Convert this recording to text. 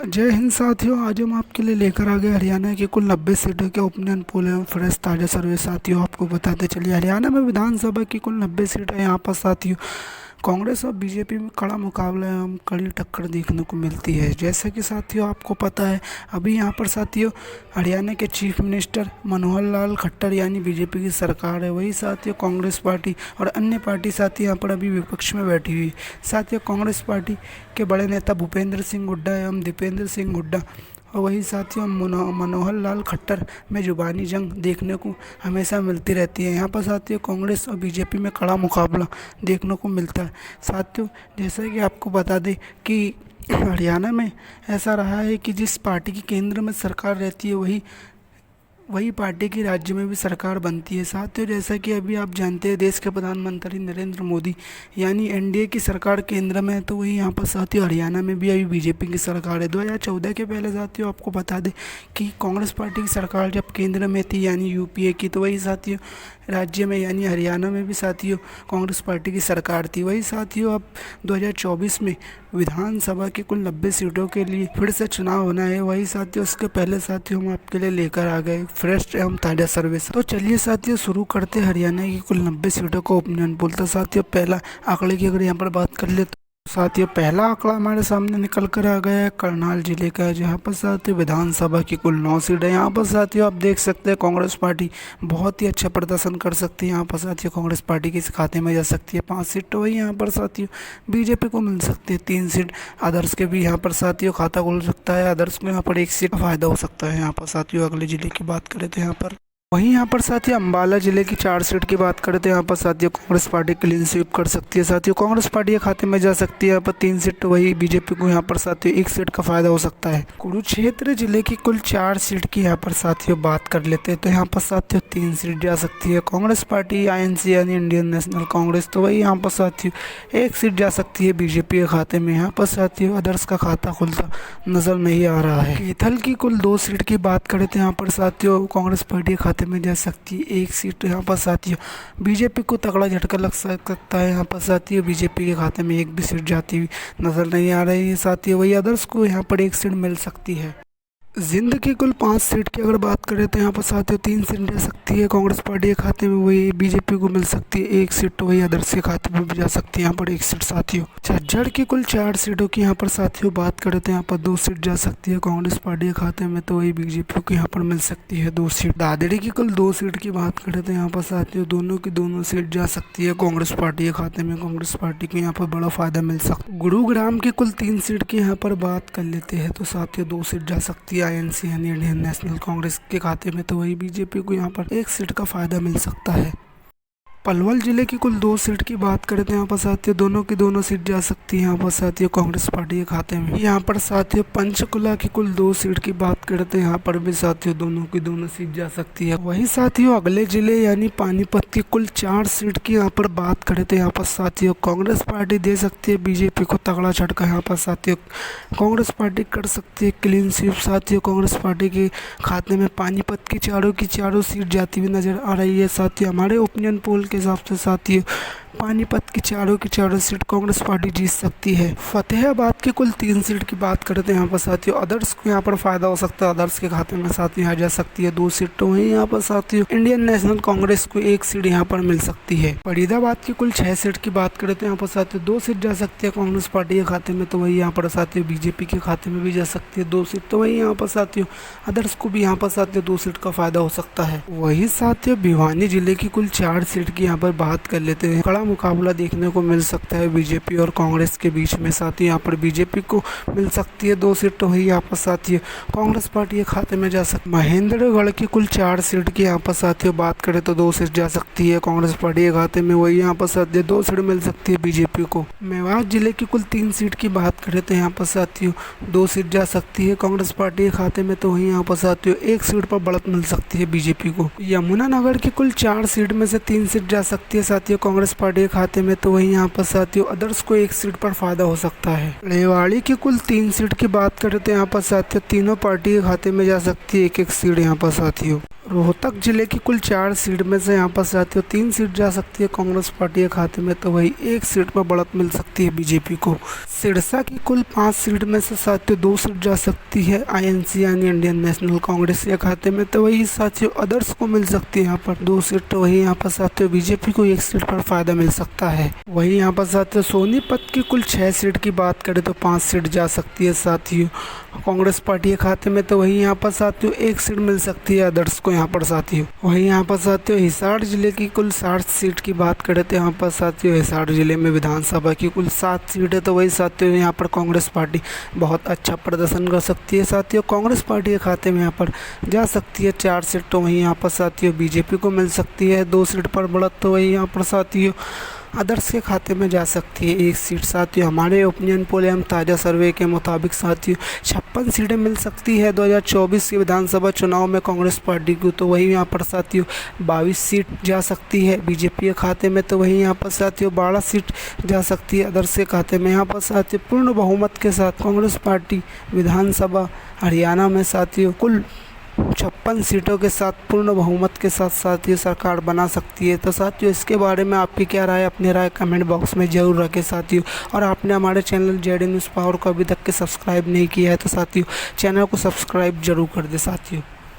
जय हिंद साथियों। आज हम आपके लिए लेकर आ गए हरियाणा की कुल 90 सीटों के ओपिनियन पोल एवं फ्रेश ताज़ा सर्वे। साथियों आपको बताते चलिए, हरियाणा में विधानसभा की कुल 90 सीटें यहाँ पर साथियों कांग्रेस और बीजेपी में कड़ा मुकाबला एवं कड़ी टक्कर देखने को मिलती है। जैसा कि साथियों आपको पता है, अभी यहाँ पर साथियों हरियाणा के चीफ मिनिस्टर मनोहर लाल खट्टर यानी बीजेपी की सरकार है। वही साथियों कांग्रेस पार्टी और अन्य पार्टी साथियों यहाँ पर अभी विपक्ष में बैठी हुई। साथियों कांग्रेस पार्टी के बड़े नेता भूपेंद्र सिंह हुड्डा एवं दीपेंद्र सिंह हुड्डा और वही साथियों मनोहर लाल खट्टर में जुबानी जंग देखने को हमेशा मिलती रहती है। यहाँ पर साथियों कांग्रेस और बीजेपी में कड़ा मुकाबला देखने को मिलता है। साथियों जैसा कि आपको बता दें कि हरियाणा में ऐसा रहा है कि जिस पार्टी की केंद्र में सरकार रहती है वही पार्टी की राज्य में भी सरकार बनती है। साथियों जैसा कि अभी आप जानते हैं, देश के प्रधानमंत्री नरेंद्र मोदी यानी एनडीए की सरकार केंद्र में है, तो वही यहाँ पर साथियों हरियाणा में भी अभी बीजेपी की सरकार है। 2014 के पहले साथियों आपको बता दें कि कांग्रेस पार्टी की सरकार जब केंद्र में थी यानी यूपीए की, तो वही साथियों राज्य में यानी हरियाणा में भी साथियों कांग्रेस पार्टी की सरकार थी। वही साथियों अब 2024 में विधानसभा की कुल 90 सीटों के लिए फिर से चुनाव होना है। वही साथियों उसके पहले साथियों हम आपके लिए लेकर आ गए फ्रेश एवं ताज़ा सर्वे। तो चलिए साथियों शुरू करते हैं हरियाणा की कुल 90 सीटों का ओपिनियन पोल। तो साथियों पहला आंकड़े की अगर यहाँ पर बात कर ले तो साथियों पहला आंकड़ा हमारे सामने निकल कर आ गया है करनाल जिले का, जहाँ पर साथियों विधानसभा की कुल 9 सीट है। यहाँ पर साथियों आप देख सकते हैं कांग्रेस पार्टी बहुत ही अच्छा प्रदर्शन कर सकती है। यहाँ पर साथियों कांग्रेस पार्टी के खाते में जा सकती है 5 सीट। तो वही यहाँ पर साथियों बीजेपी को मिल सकती है 3 सीट। अदर्स के भी यहाँ पर साथियों खाता खुल सकता है। अदर्स को यहाँ पर 1 सीट का फायदा हो सकता है। यहाँ पर साथियों अगले जिले की बात करें तो यहाँ पर वहीं यहाँ पर साथियों अम्बाला जिले की 4 सीट की बात करें तो यहाँ पर साथियों कांग्रेस पार्टी क्लीन स्वीप कर सकती है। साथियों कांग्रेस पार्टी के खाते में जा सकती है यहाँ पर 3 सीट। तो वही बीजेपी को यहाँ पर साथियों 1 सीट का फायदा हो सकता है। कुरुक्षेत्र जिले की कुल 4 सीट की यहाँ पर साथियों बात कर लेते हैं तो यहाँ पर साथियों 3 सीट जा सकती है कांग्रेस पार्टी आईएनसी यानी इंडियन नेशनल कांग्रेस। तो वही यहाँ पर साथियों 1 सीट जा सकती है बीजेपी के खाते में। यहाँ पर साथियों अदर्स का खाता खुलता नजर नहीं आ रहा है। कैथल की कुल 2 सीट की बात करें तो यहाँ पर साथियों कांग्रेस पार्टी के खाते में जा सकती है 1 सीट। यहाँ पर साथियों बीजेपी को तगड़ा झटका लग सकता है। यहाँ पर साथियों बीजेपी के खाते में 1 भी सीट जाती हुई नजर नहीं आ रही है। साथियों वही अदर्स को यहाँ पर 1 सीट मिल सकती है। जिंद की कुल 5 सीट की अगर बात करें तो यहाँ पर साथियों 3 सीट जा सकती है कांग्रेस पार्टी के खाते में। वही बीजेपी को मिल सकती है 1 सीट। तो वही अदर्स के खाते में भी जा सकती है यहाँ पर 1 सीट। साथियों झज्जर की कुल 4 सीटों की यहाँ पर साथियों बात करें तो यहाँ पर 2 सीट जा सकती है कांग्रेस पार्टी के खाते में। तो वही बीजेपी को यहाँ पर मिल सकती है 2 सीट। दादरी की कुल 2 सीट की बात करें तो यहाँ पर साथियों दोनों की दोनों सीट जा सकती है कांग्रेस पार्टी के खाते में। कांग्रेस पार्टी को यहाँ पर बड़ा फायदा मिल सकता है। गुरुग्राम की कुल 3 सीट की यहाँ पर बात कर लेते हैं तो साथियों 2 सीट जा सकती है आईएनसी यानी इंडियन नेशनल कांग्रेस के खाते में। तो वही बीजेपी को यहाँ पर 1 सीट का फायदा मिल सकता है। पलवल जिले की कुल 2 सीट की बात करें तो यहाँ पर साथियों दोनों की दोनों सीट जा सकती है यहाँ पर साथियों कांग्रेस पार्टी के खाते में। यहाँ पर साथियों पंचकुला की कुल 2 सीट की बात करें तो यहाँ पर भी साथियों दोनों की दोनों सीट जा सकती है। वही साथियों अगले जिले यानी पानीपत की कुल 4 सीट की यहाँ पर बात करें तो यहाँ पर साथियों कांग्रेस पार्टी दे सकती है बीजेपी को तगड़ा झटका। यहाँ पर साथियों कांग्रेस पार्टी कर सकती है क्लीन स्वीप। साथियों कांग्रेस पार्टी के खाते में पानीपत की चारों सीट जाती हुई नजर आ रही है। साथियों हमारे ओपिनियन पोल के हिसाब से साथियों पानीपत की चारों सीट कांग्रेस पार्टी जीत सकती है। फतेहाबाद की कुल 3 सीट की बात करें तो यहाँ पर साथियों अदर्स को यहाँ पर फायदा हो सकता है। अदर्स के खाते में साथियों आ जा सकती है 2 सीट। तो वहीं यहाँ पर साथियों इंडियन नेशनल कांग्रेस को 1 सीट यहाँ पर मिल सकती है। फरीदाबाद की कुल 6 सीट की बात करें तो यहाँ पर साथियों 2 सीट जा सकती है कांग्रेस पार्टी के खाते में। तो वही यहाँ पर साथियों बीजेपी के खाते में भी जा सकती है 2 सीट। तो वही यहाँ पर साथियों अदर्स को भी यहाँ पर साथियों 2 सीट का फायदा हो सकता है। वही साथियों भिवानी जिले की कुल 4 सीट की यहाँ पर बात कर लेते हैं। कड़ा मुकाबला देखने को मिल सकता है बीजेपी और कांग्रेस के बीच में। साथ ही यहाँ पर बीजेपी को मिल सकती है 2 सीट। तो वही यहाँ पर साथियों कांग्रेस पार्टी के खाते में जा सकती है। महेंद्रगढ़ की कुल 4 सीट की यहाँ पर साथियों बात करें तो 2 सीट जा सकती है कांग्रेस पार्टी के खाते में। वही यहाँ पर साथियों 2 सीट मिल सकती है बीजेपी को। मेवात जिले की कुल 3 सीट की बात करें तो यहाँ पर साथियों 2 सीट जा सकती है कांग्रेस पार्टी के खाते में। तो वही यहाँ पर साथियों 1 सीट पर बढ़त मिल सकती है बीजेपी को। यमुनानगर की कुल 4 सीट में से 3 सीट जा सकती है साथियों कांग्रेस पार्टी के खाते में। तो वहीं यहाँ पर साथियों अदर्स को 1 सीट पर फायदा हो सकता है। रेवाड़ी की कुल 3 सीट की बात करें तो यहाँ पर साथियों तीनों पार्टी के खाते में जा सकती है 1-1 सीट यहाँ पर साथियों। रोहतक जिले की कुल 4 सीट में से यहाँ पर साथियों 3 सीट जा सकती है कांग्रेस पार्टी के खाते में, तो वही 1 सीट पर बढ़त मिल सकती है बीजेपी को। सिरसा की कुल 5 सीट में से साथियों 2 सीट जा सकती है आईएनसी यानी इंडियन नेशनल कांग्रेस के खाते में, तो वही साथियों अदर्स को मिल सकती है यहाँ पर 2 सीट, तो वही यहाँ पर साथियों बीजेपी को 1 सीट पर फायदा मिल सकता है। वही यहाँ पर साथियों सोनीपत की कुल 6 सीट की बात करें तो 5 सीट जा सकती है साथियों कांग्रेस पार्टी के खाते में, तो वही यहाँ पर साथियों 1 सीट मिल सकती है अदर्स को यहाँ पर साथियों। वही यहाँ पर साथियों हिसार जिले की कुल 60 सीट की बात करें तो यहाँ पर साथियों हिसार जिले में विधानसभा की कुल 7 सीट है, तो वही साथियों यहाँ पर कांग्रेस पार्टी बहुत अच्छा प्रदर्शन कर सकती है साथियों। कांग्रेस पार्टी के खाते में यहाँ पर जा सकती है 4 सीट, तो वहीं यहाँ पर साथियों बीजेपी को मिल सकती है 2 सीट पर बढ़त, तो वही यहाँ पर साथियों अदर्स के खाते में जा सकती है 1 सीट साथियों। हमारे ओपिनियन पोल एवं ताज़ा सर्वे के मुताबिक साथियों 56 सीटें मिल सकती है 2024 के विधानसभा चुनाव में कांग्रेस पार्टी को, तो वही यहाँ पर साथियों 22 सीट जा सकती है बीजेपी के खाते में, तो वही यहाँ पर साथियों 12 सीट जा सकती है अदर्स के खाते में। यहाँ पर साथियों पूर्ण बहुमत के साथ कांग्रेस पार्टी विधानसभा हरियाणा में साथियों कुल 56 सीटों के साथ पूर्ण बहुमत के साथ साथियों सरकार बना सकती है। तो साथियों इसके बारे में आपकी क्या राय, अपनी राय कमेंट बॉक्स में ज़रूर रखें साथियों। और आपने हमारे चैनल जेडी न्यूज़ पावर को अभी तक के सब्सक्राइब नहीं किया है तो साथियों चैनल को सब्सक्राइब जरूर कर दें साथियों।